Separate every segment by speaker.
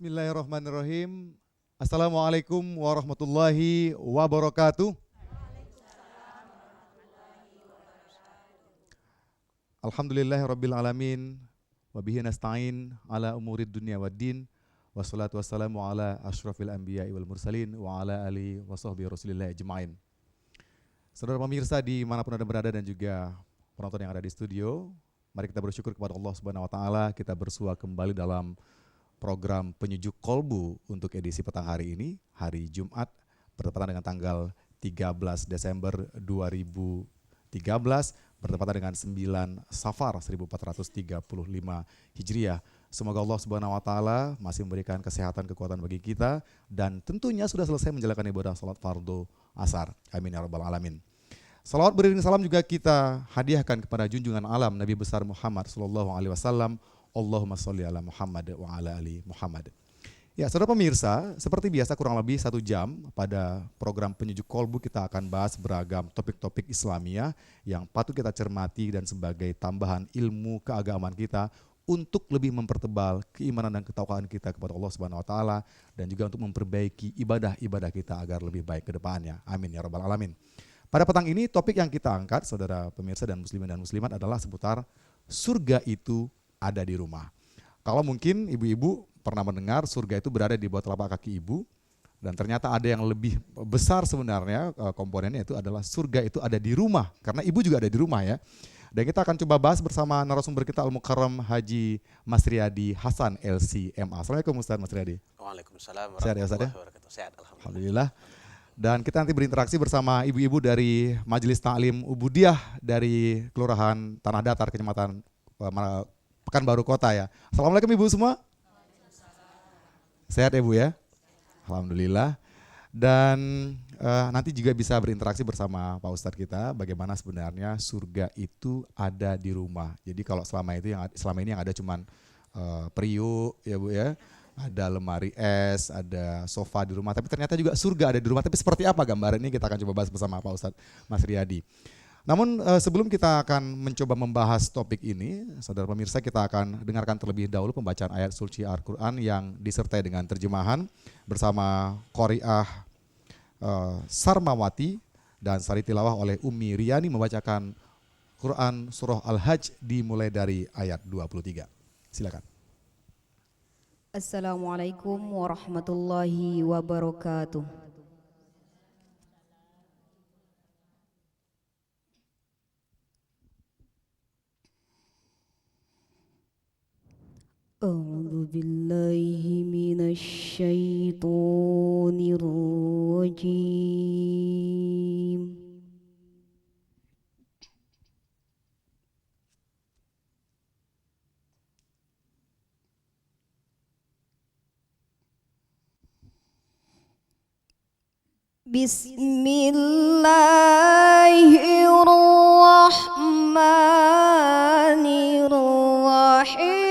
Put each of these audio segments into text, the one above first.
Speaker 1: Bismillahirrahmanirrahim. Assalamualaikum warahmatullahi wabarakatuh. Alhamdulillahirabbil alamin wa bihi nasta'in ala umurid dunya waddin. Wassalatu wassalamu ala asyrafil anbiya'i wal mursalin wa ala alihi wa sahbihi rasulillah ajma'in. Saudara pemirsa dimanapun Anda berada dan juga penonton yang ada di studio, mari kita bersyukur kepada Allah Subhanahu wa taala, kita bersua kembali dalam program Penyejuk Kolbu untuk edisi petang hari ini, hari Jumat, bertepatan dengan tanggal 13 Desember 2013, bertepatan dengan 9 Safar 1435 Hijriah. Semoga Allah Subhanahu wa taala masih memberikan kesehatan, kekuatan bagi kita, dan tentunya sudah selesai menjalankan ibadah salat fardu asar. Amin ya rabbal alamin. Salawat beriring salam juga kita hadiahkan kepada junjungan alam Nabi besar Muhammad sallallahu alaihi wasallam. Allahumma sholli ala Muhammad wa ala ali Muhammad. Ya, saudara pemirsa, seperti biasa kurang lebih 1 jam pada program Penyejuk Kolbu kita akan bahas beragam topik-topik Islamiyah yang patut kita cermati dan sebagai tambahan ilmu keagamaan kita untuk lebih mempertebal keimanan dan ketakwaan kita kepada Allah Subhanahu wa taala dan juga untuk memperbaiki ibadah-ibadah kita agar lebih baik ke depannya. Amin ya rabbal alamin. Pada petang ini topik yang kita angkat, saudara pemirsa dan muslimin dan muslimat, adalah seputar surga itu ada di rumah. Kalau mungkin ibu-ibu pernah mendengar surga itu berada di bawah telapak kaki ibu, dan ternyata ada yang lebih besar sebenarnya komponennya, itu adalah surga itu ada di rumah, karena ibu juga ada di rumah ya. Dan kita akan coba bahas bersama narasumber kita Al-Mukarram Haji Mas Riyadi Hasan LCMA. Assalamualaikum Ustaz Mas Riyadi.
Speaker 2: Waalaikumsalam
Speaker 1: warahmatullahi
Speaker 2: wabarakatuh. Sehat
Speaker 1: alhamdulillah. Dan kita nanti berinteraksi bersama ibu-ibu dari Majelis Ta'lim Ubudiyah dari Kelurahan Tanah Datar, Kecamatan Pekanbaru Kota ya. Assalamualaikum ibu semua. Sehat ya bu ya? Alhamdulillah. Dan nanti juga bisa berinteraksi bersama Pak Ustadz kita bagaimana sebenarnya surga itu ada di rumah. Jadi kalau selama ini yang ada cuman periuk ya bu ya. Ada lemari es, ada sofa di rumah, tapi ternyata juga surga ada di rumah. Tapi seperti apa gambaran ini kita akan coba bahas bersama Pak Ustadz Mas Riyadi. Namun sebelum kita akan mencoba membahas topik ini, saudara pemirsa, kita akan dengarkan terlebih dahulu pembacaan ayat suci Al-Quran yang disertai dengan terjemahan bersama Qori'ah Sarmawati dan sari tilawah oleh Umi Riani membacakan Quran Surah Al-Hajj dimulai dari ayat 23. Silakan.
Speaker 3: Assalamualaikum warahmatullahi wabarakatuh. A'udzu billahi minasy syaithanir rajim. Bismillahirrahmanirrahim.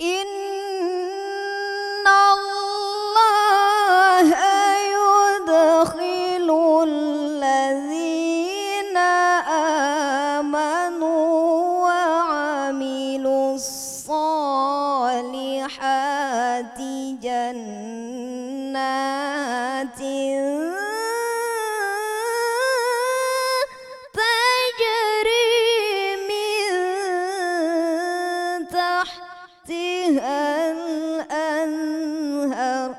Speaker 3: Innallaha yudkhilul ladzina amanu wa 'amilus solihati jannatin tajri min tahtihal anhar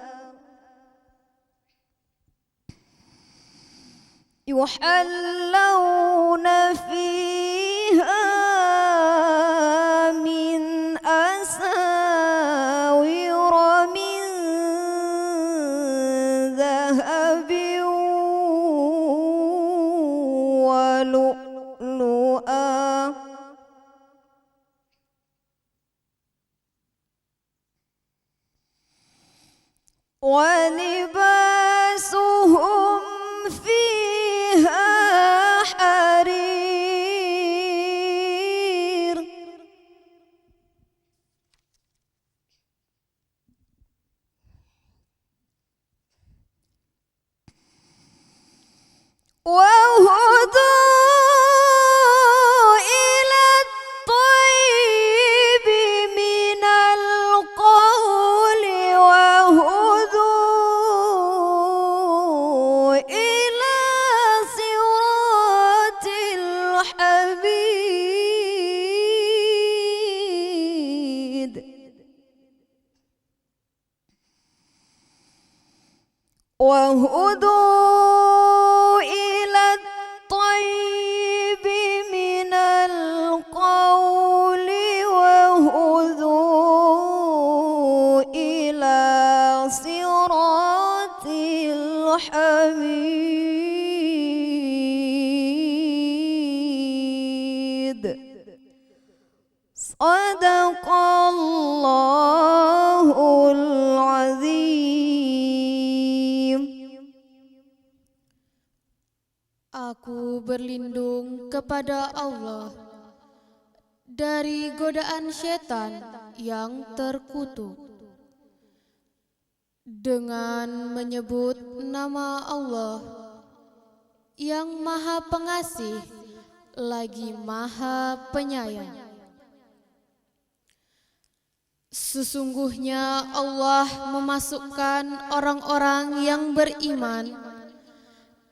Speaker 3: yuhallawna fiha min asawira min dhahabin wa lu'lu'a wa libasuhum fiha harir الحميد وهدوا إلى الطيب من القول وهدوا إلى صراط الحميد صدق الله العظيم.
Speaker 2: Aku berlindung kepada Allah dari godaan setan yang terkutuk dengan menyebut nama Allah yang Maha Pengasih lagi Maha Penyayang. Sesungguhnya Allah memasukkan orang-orang yang beriman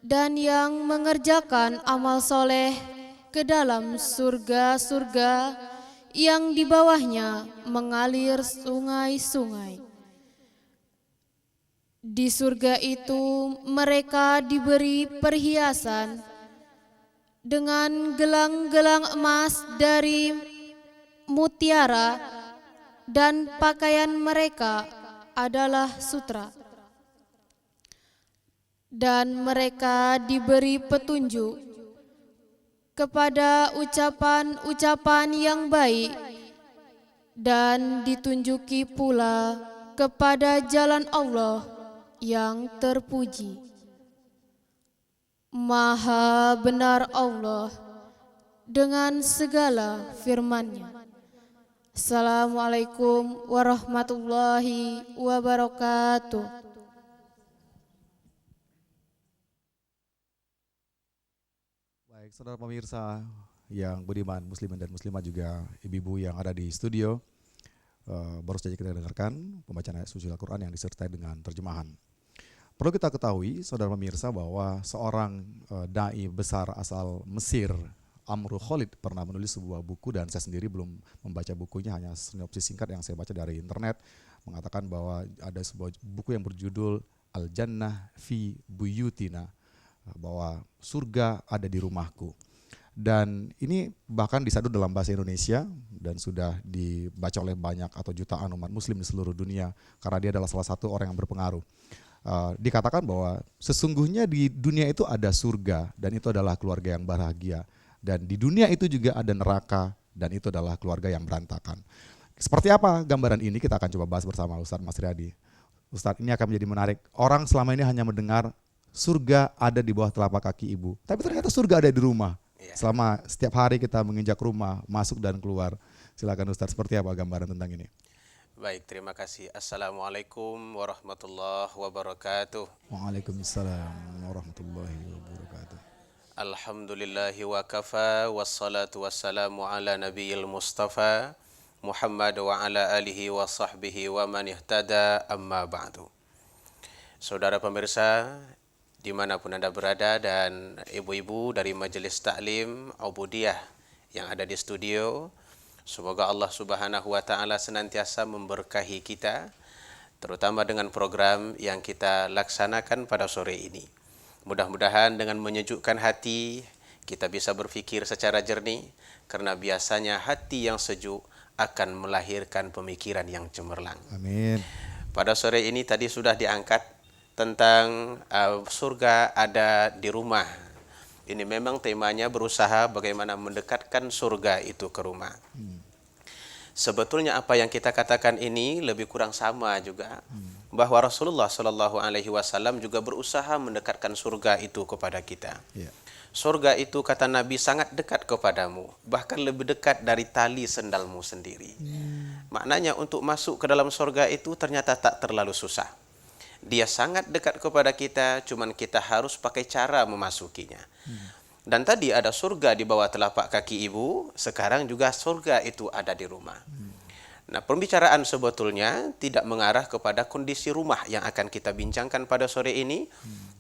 Speaker 2: dan yang mengerjakan amal soleh ke dalam surga-surga yang di bawahnya mengalir sungai-sungai. Di surga itu mereka diberi perhiasan dengan gelang-gelang emas dari mutiara dan pakaian mereka adalah sutra. Dan mereka diberi petunjuk kepada ucapan-ucapan yang baik dan ditunjuki pula kepada jalan Allah yang terpuji. Maha benar Allah dengan segala firman-Nya. Assalamualaikum warahmatullahi wabarakatuh.
Speaker 1: Baik, saudara pemirsa yang budiman, muslimin dan muslimah, juga ibu-ibu yang ada di studio, baru saja kita dengarkan pembacaan ayat suci Al-Quran yang disertai dengan terjemahan. Perlu kita ketahui, saudara pemirsa, bahwa seorang dai besar asal Mesir, Amru Khalid, pernah menulis sebuah buku, dan saya sendiri belum membaca bukunya, hanya sinopsis singkat yang saya baca dari internet, mengatakan bahwa ada sebuah buku yang berjudul Al-Jannah fi Buyutina, bahwa surga ada di rumahku. Dan ini bahkan disadur dalam bahasa Indonesia dan sudah dibaca oleh banyak atau jutaan umat muslim di seluruh dunia, karena dia adalah salah satu orang yang berpengaruh. Dikatakan bahwa sesungguhnya di dunia itu ada surga dan itu adalah keluarga yang bahagia, dan di dunia itu juga ada neraka dan itu adalah keluarga yang berantakan. Seperti apa gambaran ini kita akan coba bahas bersama Ustadz Mas Riyadi. Ustadz, ini akan menjadi menarik. Orang selama ini hanya mendengar surga ada di bawah telapak kaki ibu, tapi ternyata surga ada di rumah. Selama setiap hari kita menginjak rumah, masuk dan keluar. Silakan Ustadz, seperti apa gambaran tentang ini?
Speaker 4: Baik, terima kasih. Assalamualaikum warahmatullahi wabarakatuh.
Speaker 1: Waalaikumsalam warahmatullahi wabarakatuh.
Speaker 4: Alhamdulillahi wa kafa, wassalatu wassalamu ala nabiyil mustafa Muhammad wa ala alihi wa sahbihi wa man ihtada, amma ba'du. Saudara pemirsa, dimanapun Anda berada, dan ibu-ibu dari Majelis Ta'lim Ubudiyah yang ada di studio, semoga Allah Subhanahu wa Ta'ala senantiasa memberkahi kita, terutama dengan program yang kita laksanakan pada sore ini. Mudah-mudahan dengan menyejukkan hati kita bisa berpikir secara jernih, karena biasanya hati yang sejuk akan melahirkan pemikiran yang cemerlang.
Speaker 1: Amin.
Speaker 4: Pada sore ini tadi sudah diangkat tentang surga ada di rumah. Ini memang temanya berusaha bagaimana mendekatkan surga itu ke rumah. Sebetulnya apa yang kita katakan ini lebih kurang sama juga, bahwa Rasulullah Shallallahu Alaihi Wasallam juga berusaha mendekatkan surga itu kepada kita. Surga itu, kata Nabi, sangat dekat kepadamu, bahkan lebih dekat dari tali sendalmu sendiri. Maknanya untuk masuk ke dalam surga itu ternyata tak terlalu susah. Dia sangat dekat kepada kita, cuman kita harus pakai cara memasukinya. Dan tadi ada surga di bawah telapak kaki ibu, sekarang juga surga itu ada di rumah. Nah, pembicaraan sebetulnya tidak mengarah kepada kondisi rumah yang akan kita bincangkan pada sore ini,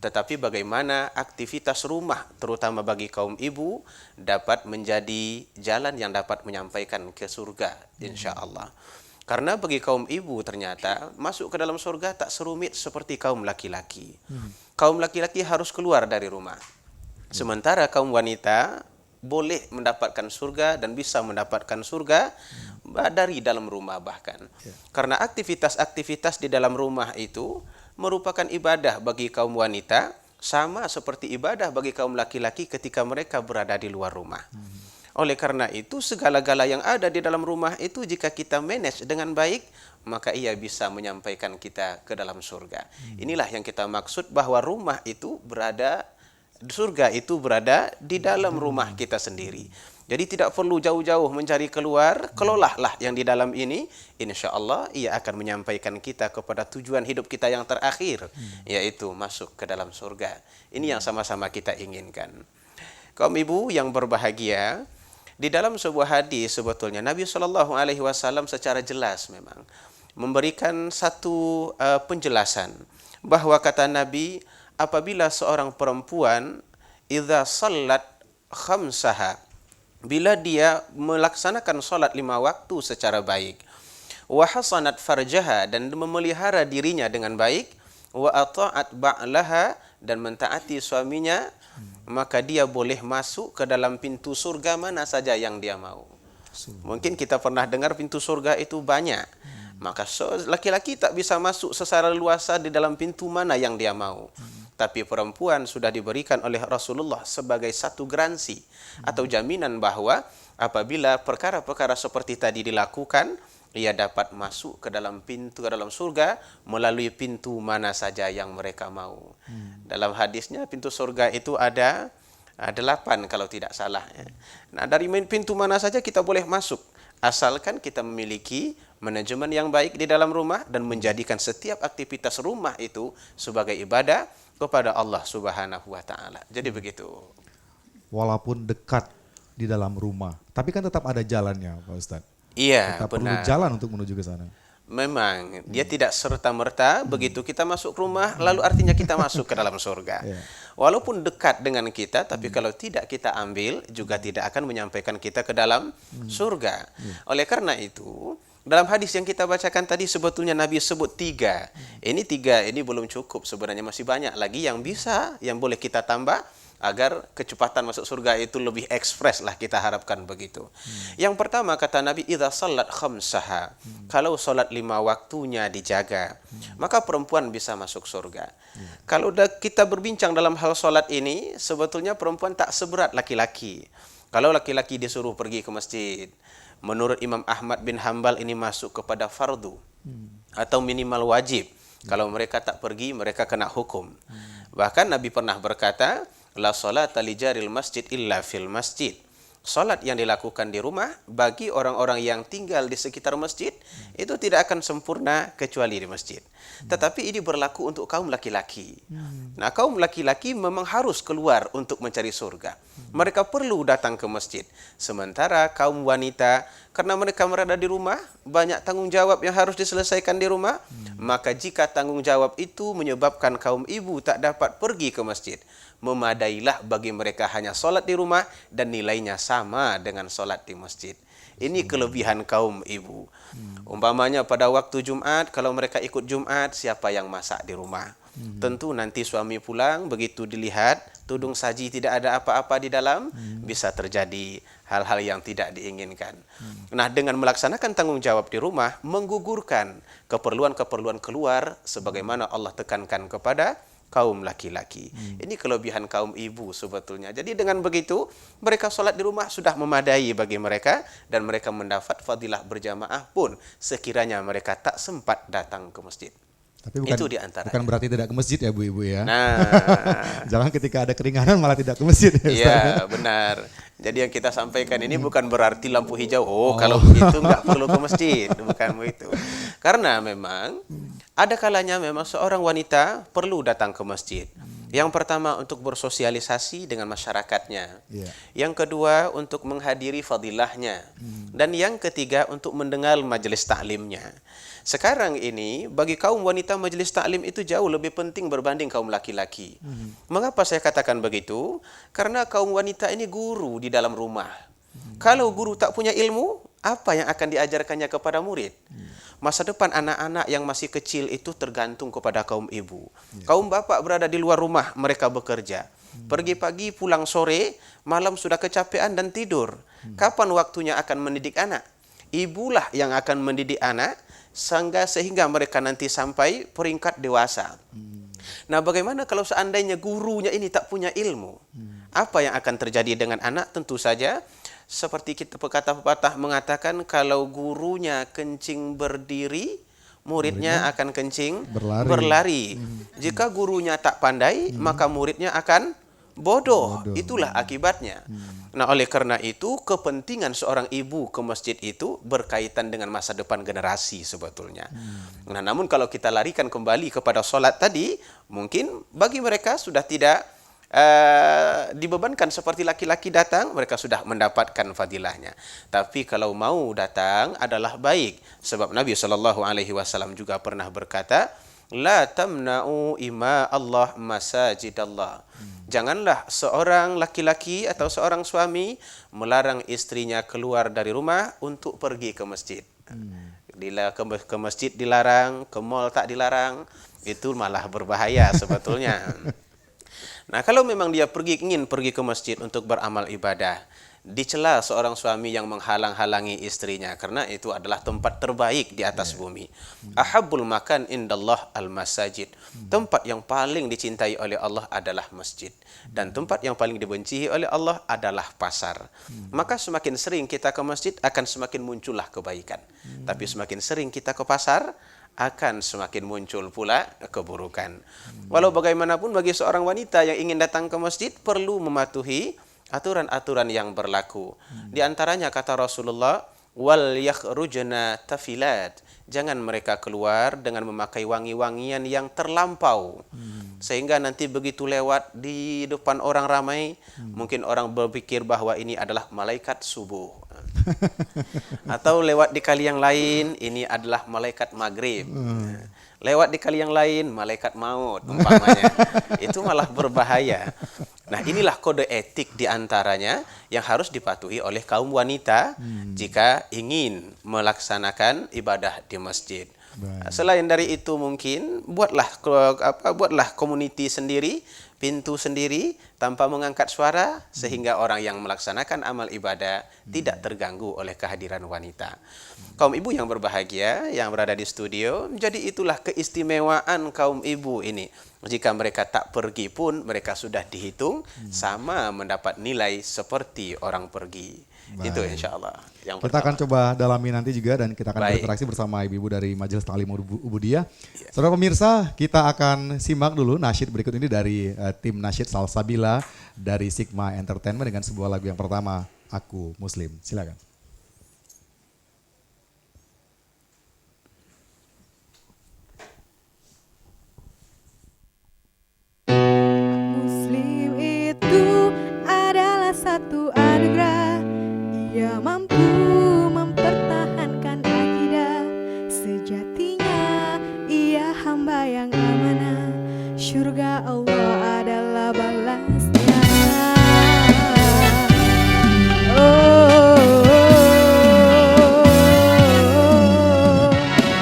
Speaker 4: tetapi bagaimana aktivitas rumah, terutama bagi kaum ibu, dapat menjadi jalan yang dapat menyampaikan ke surga, insya Allah. Karena bagi kaum ibu ternyata masuk ke dalam surga tak serumit seperti kaum laki-laki. Kaum laki-laki harus keluar dari rumah. Sementara kaum wanita boleh mendapatkan surga dan bisa mendapatkan surga dari dalam rumah bahkan. Karena aktivitas-aktivitas di dalam rumah itu merupakan ibadah bagi kaum wanita, sama seperti ibadah bagi kaum laki-laki ketika mereka berada di luar rumah. Oleh karena itu segala-gala yang ada di dalam rumah itu jika kita manage dengan baik, maka ia bisa menyampaikan kita ke dalam surga. Inilah yang kita maksud bahwa rumah itu berada, surga itu berada di dalam rumah kita sendiri. Jadi tidak perlu jauh-jauh mencari keluar, kelolahlah yang di dalam ini, insya Allah ia akan menyampaikan kita kepada tujuan hidup kita yang terakhir, yaitu masuk ke dalam surga. Ini yang sama-sama kita inginkan. Kaum ibu yang berbahagia, di dalam sebuah hadis sebetulnya Nabi SAW secara jelas memang memberikan satu penjelasan bahwa kata Nabi, apabila seorang perempuan idza sallat khamsaha, bila dia melaksanakan salat 5 waktu secara baik, wa hasanat farjaha, dan memelihara dirinya dengan baik, wa ata'at ba'laha, dan mentaati suaminya, maka dia boleh masuk ke dalam pintu surga mana saja yang dia mau. Mungkin kita pernah dengar pintu surga itu banyak. Maka laki-laki tak bisa masuk secara luasa di dalam pintu mana yang dia mau. Tapi perempuan sudah diberikan oleh Rasulullah sebagai satu garansi atau jaminan bahwa apabila perkara-perkara seperti tadi dilakukan, ia dapat masuk ke dalam pintu, ke dalam surga melalui pintu mana saja yang mereka mau. Dalam hadisnya pintu surga itu ada 8 kalau tidak salah. Nah, dari pintu mana saja kita boleh masuk, asalkan kita memiliki manajemen yang baik di dalam rumah dan menjadikan setiap aktivitas rumah itu sebagai ibadah kepada Allah Subhanahu wa taala. Jadi begitu.
Speaker 1: Walaupun dekat di dalam rumah, tapi kan tetap ada jalannya, Pak Ustadz.
Speaker 4: Iya,
Speaker 1: kita perlu
Speaker 4: benar.
Speaker 1: jalan untuk menuju ke sana.
Speaker 4: Memang dia tidak serta-merta begitu kita masuk rumah lalu artinya kita masuk ke dalam surga. Walaupun dekat dengan kita, tapi kalau tidak kita ambil juga tidak akan menyampaikan kita ke dalam surga. Oleh karena itu, dalam hadis yang kita bacakan tadi sebetulnya Nabi sebut 3. Ini 3 ini belum cukup, sebenarnya masih banyak lagi yang bisa, yang boleh kita tambah agar kecepatan masuk surga itu lebih ekspres lah, kita harapkan begitu. Yang pertama kata Nabi, idza sallat khamsaha, kalau salat 5 waktunya dijaga, maka perempuan bisa masuk surga. Kalau kita berbincang dalam hal salat ini, sebetulnya perempuan tak seberat laki-laki. Kalau laki-laki disuruh pergi ke masjid, menurut Imam Ahmad bin Hambal ini masuk kepada fardu atau minimal wajib. Kalau mereka tak pergi, mereka kena hukum. Bahkan Nabi pernah berkata, la salata li jaril masjid illa fil masjid. Salat yang dilakukan di rumah bagi orang-orang yang tinggal di sekitar masjid itu tidak akan sempurna kecuali di masjid. Tetapi ini berlaku untuk kaum laki-laki. Nah, kaum laki-laki memang harus keluar untuk mencari surga. Mereka perlu datang ke masjid. Sementara kaum wanita, karena mereka berada di rumah, banyak tanggung jawab yang harus diselesaikan di rumah. Maka jika tanggung jawab itu menyebabkan kaum ibu tak dapat pergi ke masjid, memadailah bagi mereka hanya solat di rumah dan nilainya sama dengan solat di masjid. Ini kelebihan kaum ibu. Umpamanya pada waktu Jumat, kalau mereka ikut Jumat, siapa yang masak di rumah? Tentu nanti suami pulang, begitu dilihat tudung saji tidak ada apa-apa di dalam, bisa terjadi hal-hal yang tidak diinginkan. Nah, dengan melaksanakan tanggung jawab di rumah, menggugurkan keperluan-keperluan keluar sebagaimana Allah tekankan kepada kaum laki-laki. Ini kelebihan kaum ibu sebetulnya. Jadi dengan begitu, mereka sholat di rumah sudah memadai bagi mereka dan mereka mendapat fadilah berjamaah pun sekiranya mereka tak sempat datang ke masjid.
Speaker 1: Tapi bukan,
Speaker 4: itu diantaranya.
Speaker 1: Bukan berarti tidak ke masjid ya Bu-ibu ya.
Speaker 4: Nah,
Speaker 1: jangan ketika ada keringanan malah tidak ke masjid.
Speaker 4: Iya, benar. Jadi yang kita sampaikan ini bukan berarti lampu hijau. Kalau begitu nggak perlu ke masjid, bukan begitu. Karena memang ada kalanya memang seorang wanita perlu datang ke masjid. Yang pertama untuk bersosialisasi dengan masyarakatnya.
Speaker 1: Iya.
Speaker 4: Yang kedua untuk menghadiri fadilahnya. Dan yang ketiga untuk mendengar majelis taklimnya. Sekarang ini bagi kaum wanita majelis taklim itu jauh lebih penting berbanding kaum laki-laki. Mengapa saya katakan begitu? Karena kaum wanita ini guru di dalam rumah. Kalau guru tak punya ilmu, apa yang akan diajarkannya kepada murid? Masa depan anak-anak yang masih kecil itu tergantung kepada kaum ibu. Kaum bapak berada di luar rumah, mereka bekerja. Pergi pagi, pulang sore, malam sudah kecapean dan tidur. Kapan waktunya akan mendidik anak? Ibulah yang akan mendidik anak sehingga mereka nanti sampai peringkat dewasa. Nah, bagaimana kalau seandainya gurunya ini tak punya ilmu? Apa yang akan terjadi dengan anak? Tentu saja seperti kita pepatah mengatakan, kalau gurunya kencing berdiri, muridnya akan kencing berlari. Jika gurunya tak pandai, maka muridnya akan bodoh. Itulah akibatnya. Nah, oleh karena itu kepentingan seorang ibu ke masjid itu berkaitan dengan masa depan generasi sebetulnya. Nah, namun kalau kita larikan kembali kepada sholat tadi, mungkin bagi mereka sudah tidak dibebankan seperti laki-laki datang, mereka sudah mendapatkan fadilahnya. Tapi kalau mau datang adalah baik, sebab Nabi SAW juga pernah berkata, la tamna'u ima Allah masajidallah. Janganlah seorang laki-laki atau seorang suami melarang istrinya keluar dari rumah untuk pergi ke masjid. Ke masjid dilarang, ke mall tak dilarang, itu malah berbahaya sebetulnya. Nah, kalau memang dia ingin pergi ke masjid untuk beramal ibadah, dicela seorang suami yang menghalang-halangi istrinya, karena itu adalah tempat terbaik di atas bumi. Ahabbul makan indallah al-masajid. Tempat yang paling dicintai oleh Allah adalah masjid. Dan tempat yang paling dibenci oleh Allah adalah pasar. Maka semakin sering kita ke masjid akan semakin muncullah kebaikan. Tapi semakin sering kita ke pasar, akan semakin muncul pula keburukan. Walau bagaimanapun bagi seorang wanita yang ingin datang ke masjid perlu mematuhi aturan-aturan yang berlaku. Di antaranya kata Rasulullah, wal yakhrujna tafilat. Jangan mereka keluar dengan memakai wangi-wangian yang terlampau. Sehingga nanti begitu lewat di depan orang ramai, mungkin orang berpikir bahwa ini adalah malaikat subuh. Atau lewat di kali yang lain, ini adalah malaikat maghrib. Lewat di kali yang lain, malaikat maut umpamanya. Itu malah berbahaya. Nah, inilah kode etik diantaranya yang harus dipatuhi oleh kaum wanita jika ingin melaksanakan ibadah di masjid. Selain dari itu mungkin buatlah community sendiri, pintu sendiri tanpa mengangkat suara sehingga orang yang melaksanakan amal ibadah tidak terganggu oleh kehadiran wanita. Kaum ibu yang berbahagia yang berada di studio, jadi itulah keistimewaan kaum ibu ini. Jika mereka tak pergi pun mereka sudah dihitung sama mendapat nilai seperti orang pergi. Baik. Itu insya Allah.
Speaker 1: Kita akan coba dalami nanti juga dan kita akan berinteraksi bersama ibu-ibu dari Majelis Taklim Ubudiyah. Saudara pemirsa, kita akan simak dulu nasyid berikut ini dari tim nasyid Salsabila dari Sigma Entertainment dengan sebuah lagu yang pertama, Aku Muslim. Silakan.
Speaker 3: Muslim itu adalah satu anugerah. Ia mampu mempertahankan akidah. Sejatinya ia hamba yang amanah. Surga Allah adalah balasnya.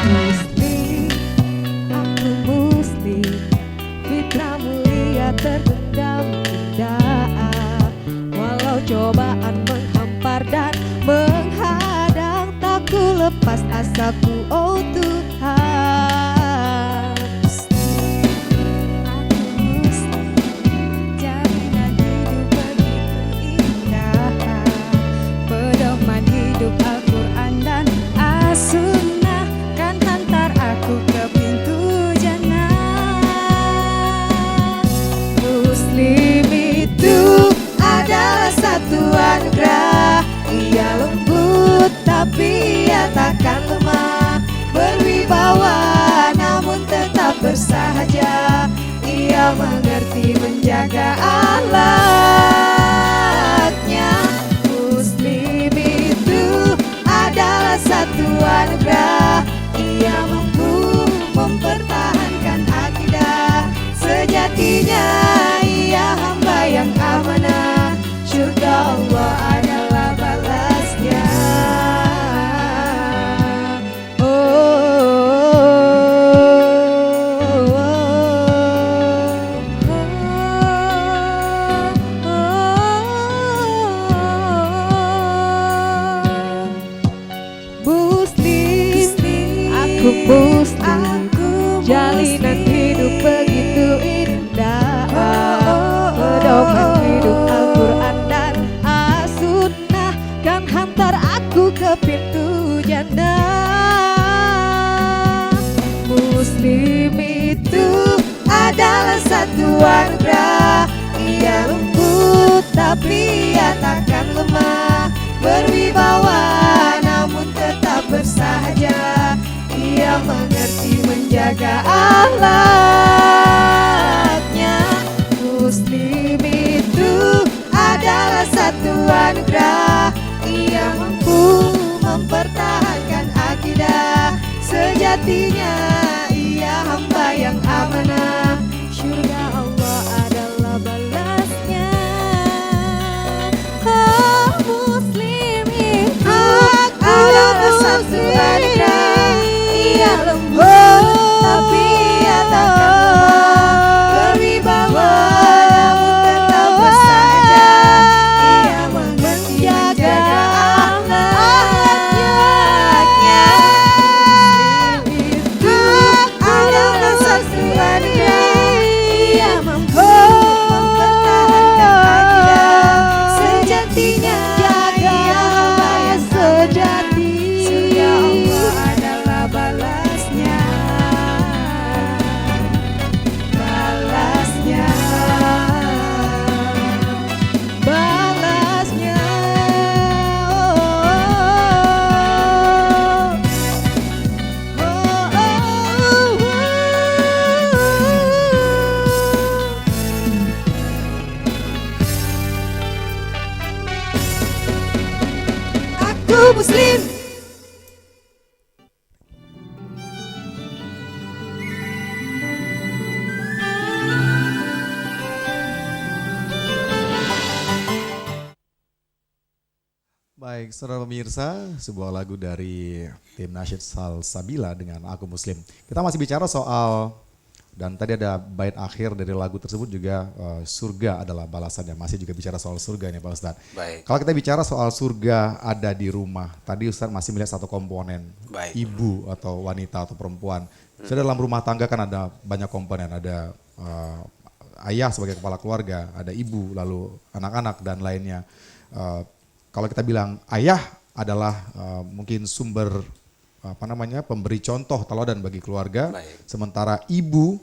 Speaker 3: Muslim, aku muslim. Fitra mulia tergenggam indah. Walau cobaan menghampar dan menghadang, tak ku lepas asaku, oh Tuhan. Aku muslim, jaminan hidup begitu indah. Pedoman hidup Al-Quran dan As-Sunnah kan hantar aku ke pintu jannah. Muslim itu adalah satu anugerah. Ia lembut tapi ia takkan lemah. Berwibawa namun tetap bersahaja. Ia mengerti menjaga akhlaknya. Muslim itu adalah satu anugerah, ia mampu mempertahankan akidah. Sejatinya ia hamba yang amanah, surga Allah adalah balasnya. Muslim, jalinan hidup begitu indah, pedoman hidup Al-Quran dan As-Sunnah kan hantar aku ke pintu jannah. Muslim itu adalah satu anugerah, ia lembut tapi ia takkan lemah, berwibawa namun tetap bersahaja. Ia mengerti menjaga akhlaknya. Muslim itu adalah satu anugerah, ia mampu mempertahankan akidah. Sejatinya ia hamba yang amanah, surga Allah adalah balasnya. Muslim itu adalah satu anugerah, ia lembut tapi ia takkan lemah, berwibawa namun tetap bersahaja. Ia mengerti menjaga akhlaknya. Muslim itu adalah satu anugerah, ia mampu mempertahankan akidah. Sejatinya ia hamba yang sejati, surga Allah adalah balasnya. Balasnya, balasnya. Aku Muslim.
Speaker 1: Baik, saudara pemirsa, sebuah lagu dari tim Nasyid Salsabila dengan Aku Muslim. Kita masih bicara soal, dan tadi ada bait akhir dari lagu tersebut juga, surga adalah balasannya. Masih juga bicara soal surga ini Pak Ustadz.
Speaker 4: Baik.
Speaker 1: Kalau kita bicara soal surga ada di rumah, tadi Ustadz masih melihat satu komponen,
Speaker 4: Baik.
Speaker 1: ibu atau wanita atau perempuan. Sudah dalam rumah tangga kan ada banyak komponen, ada ayah sebagai kepala keluarga, ada ibu, lalu anak-anak dan lainnya. Kalau kita bilang ayah adalah mungkin sumber pemberi contoh teladan bagi keluarga,
Speaker 4: Baik.
Speaker 1: sementara ibu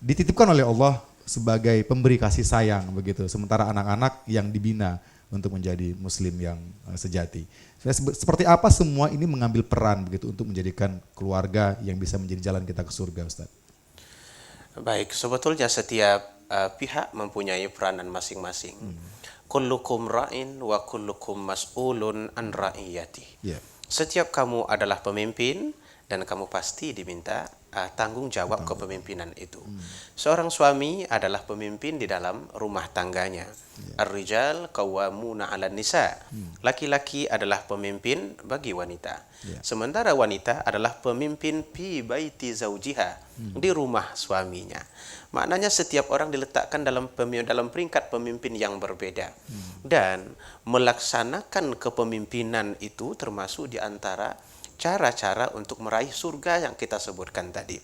Speaker 1: dititipkan oleh Allah sebagai pemberi kasih sayang begitu, sementara anak-anak yang dibina untuk menjadi muslim yang sejati. Seperti apa semua ini mengambil peran begitu untuk menjadikan keluarga yang bisa menjadi jalan kita ke surga, Ustaz?
Speaker 4: Baik, sebetulnya setiap pihak mempunyai peranan masing-masing. Kullukum ra'in wa kullukum mas'ulun an ra'iyati.
Speaker 1: Yeah.
Speaker 4: Setiap kamu adalah pemimpin dan kamu pasti diminta tanggung jawab kepemimpinan itu. Seorang suami adalah pemimpin di dalam rumah tangganya. Ar-rijal qawwamuna 'alan nisa. Laki-laki adalah pemimpin bagi wanita. Sementara wanita adalah pemimpin fi baiti zaujiha, di rumah suaminya. Maknanya setiap orang diletakkan dalam peringkat pemimpin yang berbeda. Dan melaksanakan kepemimpinan itu termasuk di antara cara-cara untuk meraih surga yang kita sebutkan tadi.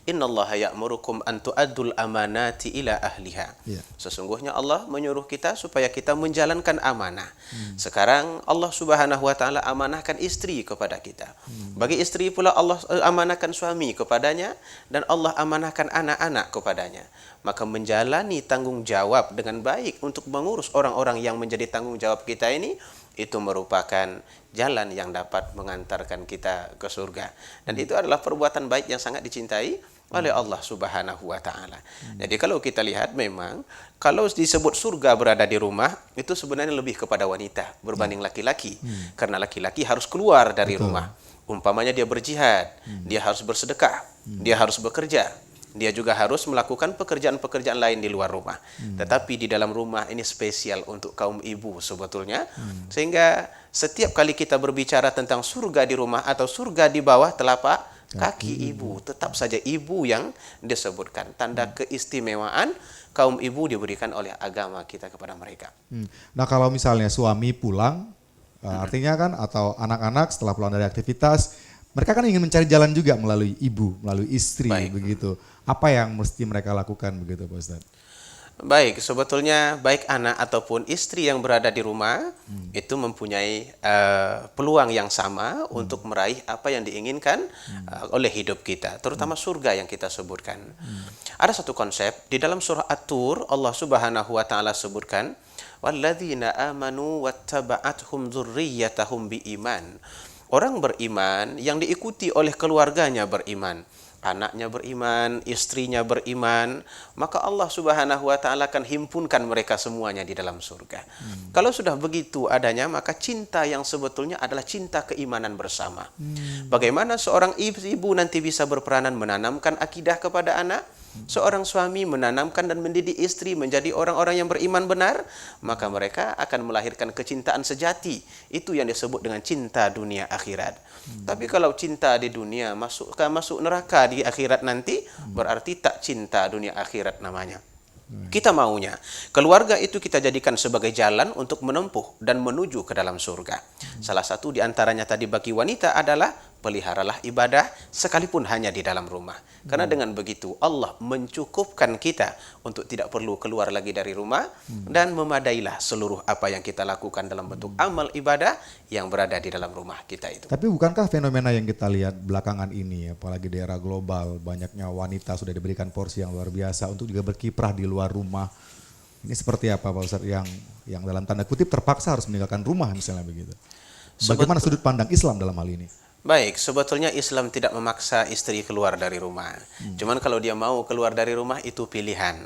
Speaker 4: Innallaha ya'murukum an tu'addul amanati ila ahliha. Sesungguhnya Allah menyuruh kita supaya kita menjalankan amanah. Sekarang Allah Subhanahu wa taala amanahkan istri kepada kita. Bagi istri pula Allah amanahkan suami kepadanya, dan Allah amanahkan anak-anak kepadanya. Maka menjalani tanggung jawab dengan baik untuk mengurus orang-orang yang menjadi tanggung jawab kita ini, itu merupakan jalan yang dapat mengantarkan kita ke surga. Dan itu adalah perbuatan baik yang sangat dicintai oleh Allah Subhanahu wa taala. Jadi kalau kita lihat memang kalau disebut surga berada di rumah itu sebenarnya lebih kepada wanita berbanding laki-laki. Karena laki-laki harus keluar dari rumah. Umpamanya dia berjihad, dia harus bersedekah, dia harus bekerja. Dia juga harus melakukan pekerjaan-pekerjaan lain di luar rumah. Tetapi di dalam rumah ini spesial untuk kaum ibu sebetulnya. Sehingga setiap kali kita berbicara tentang surga di rumah atau surga di bawah telapak kaki ibu, tetap saja ibu yang disebutkan. Tanda keistimewaan kaum ibu diberikan oleh agama kita kepada mereka.
Speaker 1: Nah kalau misalnya suami pulang, artinya kan atau anak-anak setelah pulang dari aktivitas, mereka kan ingin mencari jalan juga melalui ibu, melalui istri.
Speaker 4: Baik.
Speaker 1: Begitu. Apa yang mesti mereka lakukan begitu Pak Ustadz?
Speaker 4: Baik, sebetulnya baik anak ataupun istri yang berada di rumah itu mempunyai peluang yang sama untuk meraih apa yang diinginkan oleh hidup kita, terutama surga yang kita sebutkan. Ada satu konsep di dalam surah At-Tur, Allah Subhanahu wa taala sebutkan, "Walladzina amanu wattaba'athum dzurriyyatahum biiman." Orang beriman yang diikuti oleh keluarganya beriman. Anaknya beriman, istrinya beriman, maka Allah Subhanahu wa taala akan himpunkan mereka semuanya di dalam surga. Kalau sudah begitu adanya, maka cinta yang sebetulnya adalah cinta keimanan bersama. Bagaimana seorang ibu nanti bisa berperanan menanamkan akidah kepada anak? Seorang suami menanamkan dan mendidik istri menjadi orang-orang yang beriman benar, maka mereka akan melahirkan kecintaan sejati. Itu yang disebut dengan cinta dunia akhirat. Tapi kalau cinta di dunia masuk neraka di akhirat nanti, berarti tak cinta dunia akhirat namanya. Kita maunya keluarga itu kita jadikan sebagai jalan untuk menempuh dan menuju ke dalam surga. Salah satu di antaranya tadi bagi wanita adalah peliharalah ibadah sekalipun hanya di dalam rumah. Karena dengan begitu Allah mencukupkan kita untuk tidak perlu keluar lagi dari rumah dan memadailah seluruh apa yang kita lakukan dalam bentuk amal ibadah yang berada di dalam rumah kita itu.
Speaker 1: Tapi bukankah fenomena yang kita lihat belakangan ini, apalagi di era global, banyaknya wanita sudah diberikan porsi yang luar biasa untuk juga berkiprah di luar rumah. Ini seperti apa Pak Ustadz yang dalam tanda kutip terpaksa harus meninggalkan rumah misalnya begitu. Bagaimana sudut pandang Islam dalam hal ini?
Speaker 4: Baik, sebetulnya Islam tidak memaksa istri keluar dari rumah. Cuman kalau dia mau keluar dari rumah itu pilihan.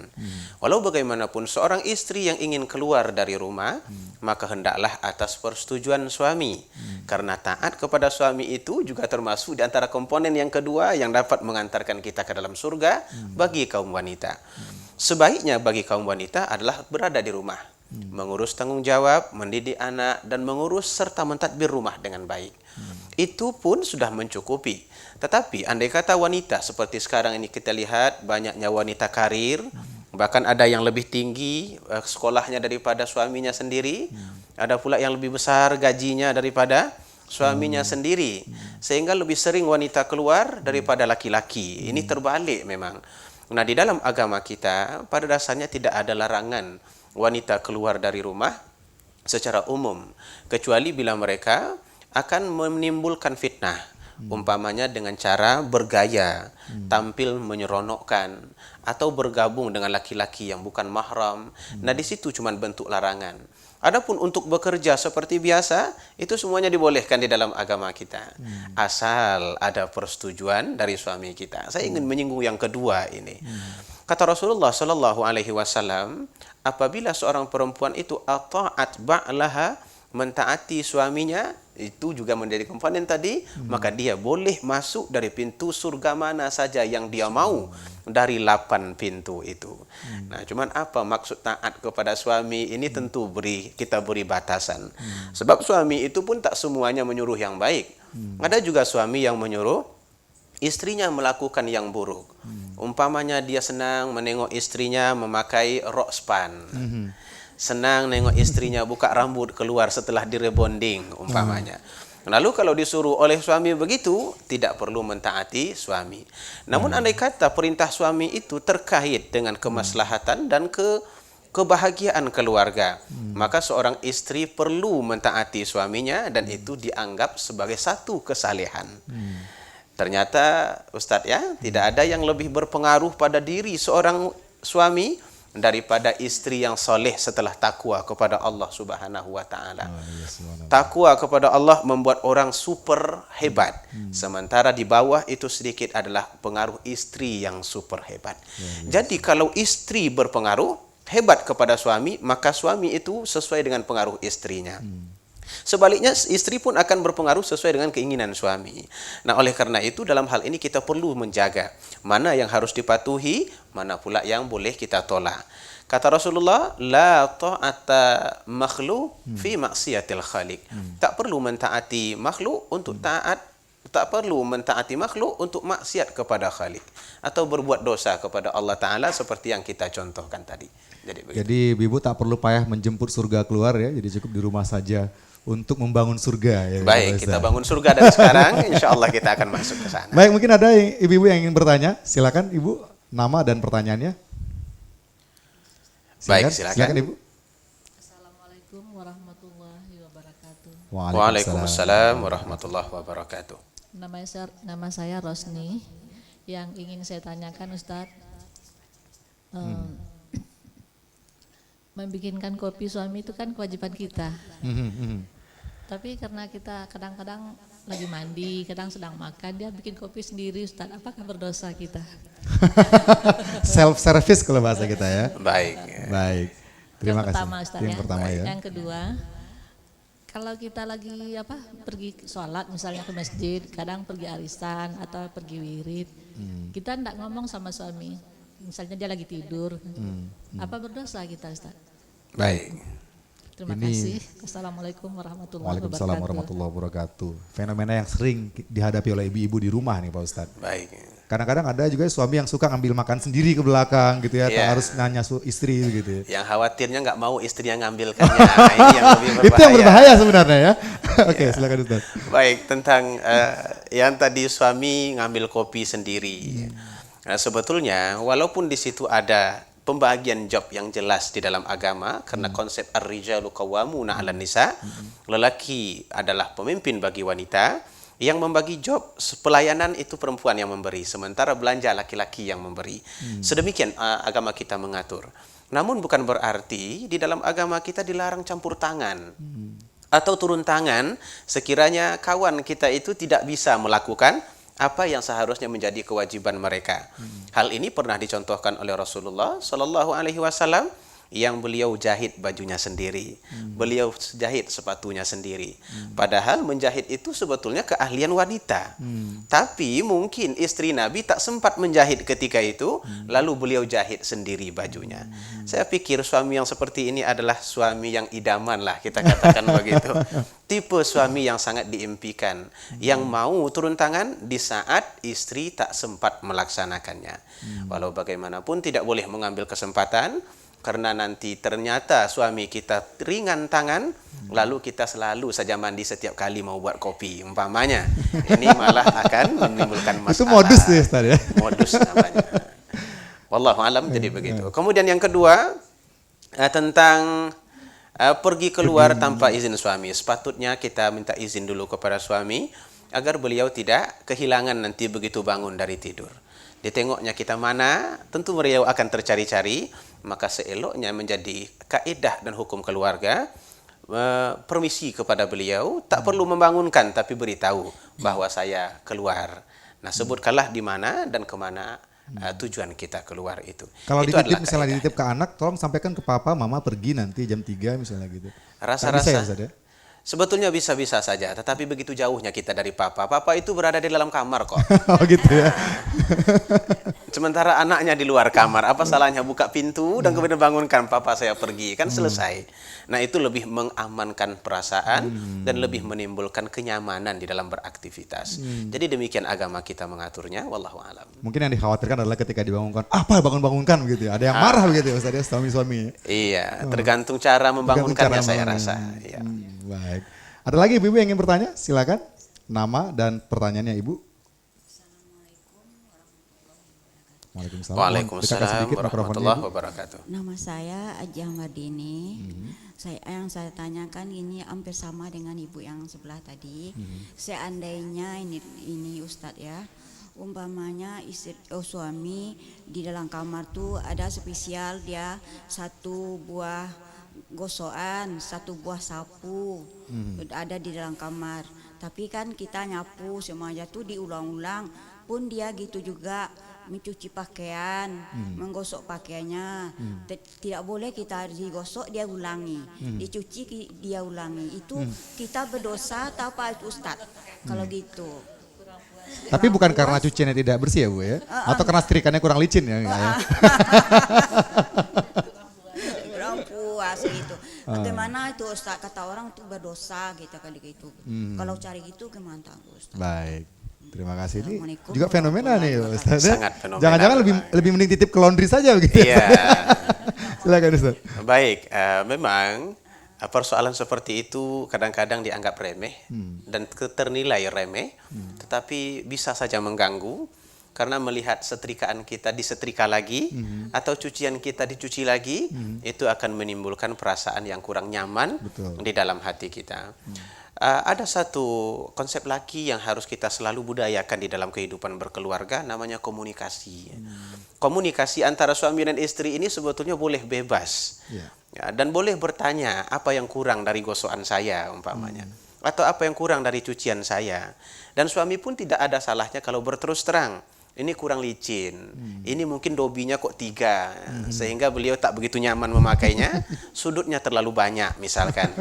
Speaker 4: Walau bagaimanapun seorang istri yang ingin keluar dari rumah, maka hendaklah atas persetujuan suami. Karena taat kepada suami itu juga termasuk di antara komponen yang kedua yang dapat mengantarkan kita ke dalam surga bagi kaum wanita. Sebaiknya bagi kaum wanita adalah berada di rumah, mengurus tanggung jawab, mendidik anak, dan mengurus serta mentadbir rumah dengan baik. Itu pun sudah mencukupi. Tetapi andai kata wanita seperti sekarang ini kita lihat banyaknya wanita karir, bahkan ada yang lebih tinggi sekolahnya daripada suaminya sendiri, ada pula yang lebih besar gajinya daripada suaminya sendiri, sehingga lebih sering wanita keluar daripada laki-laki. Ini terbalik memang. Nah, di dalam agama kita pada dasarnya tidak ada larangan wanita keluar dari rumah secara umum, kecuali bila mereka akan menimbulkan fitnah, umpamanya dengan cara bergaya, tampil menyeronokkan, atau bergabung dengan laki-laki yang bukan mahram. Nah, di situ cuma bentuk larangan. Adapun untuk bekerja seperti biasa, itu semuanya dibolehkan di dalam agama kita. Asal ada persetujuan dari suami kita. Saya ingin menyinggung yang kedua ini. Kata Rasulullah Sallallahu Alaihi Wasallam, apabila seorang perempuan itu ata'at ba'laha, mentaati suaminya, itu juga menjadi komponen tadi, maka dia boleh masuk dari pintu surga mana saja yang dia mau dari 8 pintu itu. Nah, cuman apa maksud taat kepada suami ini tentu kita beri batasan. Sebab suami itu pun tak semuanya menyuruh yang baik. Ada juga suami yang menyuruh istrinya melakukan yang buruk. Umpamanya dia senang menengok istrinya memakai rok span. Senang nengok istrinya buka rambut keluar setelah direbonding umpamanya. Lalu kalau disuruh oleh suami begitu, tidak perlu mentaati suami. Namun andai kata perintah suami itu terkait dengan kemaslahatan dan kebahagiaan keluarga, maka seorang istri perlu mentaati suaminya dan itu dianggap sebagai satu kesalehan. Ternyata Ustadz ya, tidak ada yang lebih berpengaruh pada diri seorang suami daripada istri yang soleh setelah takwa kepada Allah Subhanahu wa taala.
Speaker 1: Yes, subhanallah.
Speaker 4: Takwa kepada Allah membuat orang super hebat. Sementara di bawah itu sedikit adalah pengaruh istri yang super hebat. Jadi kalau istri berpengaruh hebat kepada suami, maka suami itu sesuai dengan pengaruh istrinya. Sebaliknya istri pun akan berpengaruh sesuai dengan keinginan suami. Nah, oleh karena itu dalam hal ini kita perlu menjaga mana yang harus dipatuhi, mana pula yang boleh kita tolak. Kata Rasulullah, la ta'ata makhluk fi maksiatil khaliq. Tak perlu mentaati makhluk untuk taat, tak perlu mentaati makhluk untuk maksiat kepada Khalik atau berbuat dosa kepada Allah Ta'ala seperti yang kita contohkan tadi.
Speaker 1: Jadi Ibu tak perlu payah menjemput surga keluar ya, jadi cukup di rumah saja untuk membangun surga. Ya,
Speaker 4: baik, kita bangun surga dari sekarang, insya Allah kita akan masuk ke sana.
Speaker 1: Baik, mungkin ada ibu-ibu yang ingin bertanya, silakan Ibu, nama dan pertanyaannya.
Speaker 4: Baik, silakan
Speaker 1: Ibu.
Speaker 5: Assalamualaikum warahmatullahi wabarakatuh.
Speaker 4: Waalaikumsalam warahmatullahi wabarakatuh.
Speaker 5: Nama saya Rosni. Yang ingin saya tanyakan Ustadz, membikinkan kopi suami itu kan kewajiban kita. Tapi karena kita kadang-kadang lagi mandi, kadang sedang makan, dia bikin kopi sendiri Ustadz, apakah berdosa kita?
Speaker 1: Self service kalau bahasa kita ya.
Speaker 4: Baik.
Speaker 1: Baik. Terima
Speaker 5: yang
Speaker 1: kasih.
Speaker 5: Pertama, Ustadz,
Speaker 1: yang pertama ya.
Speaker 5: Yang kedua, kalau kita lagi pergi sholat misalnya ke masjid, kadang pergi arisan atau pergi wirid, kita enggak ngomong sama suami. Misalnya dia lagi tidur, apa berdosa kita Ustaz?
Speaker 4: Baik.
Speaker 5: Terima kasih. Assalamualaikum warahmatullahi wabarakatuh.
Speaker 1: Waalaikumsalam warahmatullahi wabarakatuh. Fenomena yang sering dihadapi oleh ibu-ibu di rumah nih Pak Ustadz.
Speaker 4: Baik.
Speaker 1: Kadang-kadang ada juga suami yang suka ngambil makan sendiri ke belakang gitu ya, tak harus nanya istri gitu ya.
Speaker 4: Yang khawatirnya nggak mau istrinya ngambilkannya, nah, ini yang lebih berbahaya.
Speaker 1: Itu yang berbahaya sebenarnya ya. Oke, silakan Ustaz.
Speaker 4: Baik, tentang yang tadi suami ngambil kopi sendiri. Nah, sebetulnya walaupun di situ ada pembagian job yang jelas di dalam agama, karena konsep ar-rijalu qawwamuna 'alan nisa, lelaki adalah pemimpin bagi wanita, yang membagi job pelayanan itu perempuan yang memberi, sementara belanja laki-laki yang memberi. Sedemikian agama kita mengatur. Namun bukan berarti di dalam agama kita dilarang campur tangan atau turun tangan sekiranya kawan kita itu tidak bisa melakukan apa yang seharusnya menjadi kewajiban mereka. Hal ini pernah dicontohkan oleh Rasulullah Shallallahu Alaihi Wasallam yang beliau jahit bajunya sendiri, beliau jahit sepatunya sendiri. Padahal menjahit itu sebetulnya keahlian wanita. Tapi mungkin istri Nabi tak sempat menjahit ketika itu, lalu beliau jahit sendiri bajunya. Saya pikir suami yang seperti ini adalah suami yang idaman lah, kita katakan begitu. Tipe suami yang sangat diimpikan, yang mau turun tangan di saat istri tak sempat melaksanakannya. Walau bagaimanapun tidak boleh mengambil kesempatan, karena nanti ternyata suami kita ringan tangan, lalu kita selalu saja mandi setiap kali mau buat kopi, umpamanya. Ini malah akan menimbulkan masalah.
Speaker 1: Itu modus ya Ustaz ya?
Speaker 4: Modus namanya. Wallahu alam, jadi begitu. Kemudian yang kedua, tentang pergi keluar tanpa izin suami. Sepatutnya kita minta izin dulu kepada suami agar beliau tidak kehilangan nanti begitu bangun dari tidur. Ditengoknya kita mana, tentu beliau akan tercari-cari, maka seeloknya menjadi kaidah dan hukum keluarga, permisi kepada beliau, tak perlu membangunkan tapi beritahu bahwa saya keluar. Nah, sebutkanlah di mana dan kemana tujuan kita keluar itu.
Speaker 1: Kalau
Speaker 4: itu
Speaker 1: dititip misalnya dititip ke anak, tolong sampaikan ke papa, mama pergi nanti jam 3 misalnya gitu.
Speaker 4: Rasa-rasa sebetulnya bisa-bisa saja, tetapi begitu jauhnya kita dari papa. Papa itu berada di dalam kamar kok.
Speaker 1: Oh gitu ya.
Speaker 4: Sementara anaknya di luar kamar, apa salahnya buka pintu dan kemudian bangunkan, papa saya pergi, kan selesai. Nah, itu lebih mengamankan perasaan dan lebih menimbulkan kenyamanan di dalam beraktivitas. Jadi demikian agama kita mengaturnya, wallahu alam.
Speaker 1: Mungkin yang dikhawatirkan adalah ketika dibangunkan, apa bangun-bangunkan begitu ya. Ada yang marah begitu ya Ustaz ya, suami-suami.
Speaker 4: Iya, tergantung cara membangunkannya saya rasa. Iya.
Speaker 1: Baik. Ada lagi ibu-ibu yang ingin bertanya? Silakan. Nama dan pertanyaannya Ibu. Waalaikumsalam.
Speaker 4: Waalaikumsalam warahmatullahi wabarakatuh.
Speaker 3: Nama saya Ajah Mardini. Yang saya tanyakan ini hampir sama dengan ibu yang sebelah tadi. Seandainya ini Ustadz ya, Umpamanya suami di dalam kamar tuh ada spesial dia satu buah gosokan, satu buah sapu ada di dalam kamar. Tapi kan kita nyapu semuanya tuh diulang-ulang. Pun dia gitu juga mencuci pakaian, menggosok pakaiannya. Tidak boleh kita digosok dia ulangi, dicuci dia ulangi. Itu kita berdosa atau apa Ustaz? Kalau gitu.
Speaker 1: Tapi bukan karena cuciannya tidak bersih ya Bu ya? Atau karena setrikannya kurang licin ya? Enggak ya?
Speaker 3: Kurang puas gitu. Bagaimana itu Ustaz? Kata orang tuh berdosa gitu kali gitu. Kalau cari gitu gimana Ustaz?
Speaker 1: Baik. Terima kasih. Ini
Speaker 3: Assalamualaikum
Speaker 1: juga fenomena nih Ustaz.
Speaker 4: Sangat fenomenal.
Speaker 1: Jangan-jangan lebih mending titip ke laundry saja begitu.
Speaker 4: Iya.
Speaker 1: Silakan Ustaz.
Speaker 4: Baik, memang persoalan seperti itu kadang-kadang dianggap remeh dan ternilai remeh, tetapi bisa saja mengganggu karena melihat setrikaan kita disetrika lagi atau cucian kita dicuci lagi, itu akan menimbulkan perasaan yang kurang nyaman di dalam hati kita. Ada satu konsep lagi yang harus kita selalu budayakan di dalam kehidupan berkeluarga, namanya komunikasi. Komunikasi antara suami dan istri ini sebetulnya boleh bebas. Ya, dan boleh bertanya apa yang kurang dari gosokan saya umpamanya. Atau apa yang kurang dari cucian saya. Dan suami pun tidak ada salahnya kalau berterus terang. Ini kurang licin, ini mungkin dobinya kok 3, sehingga beliau tak begitu nyaman memakainya, sudutnya terlalu banyak misalkan.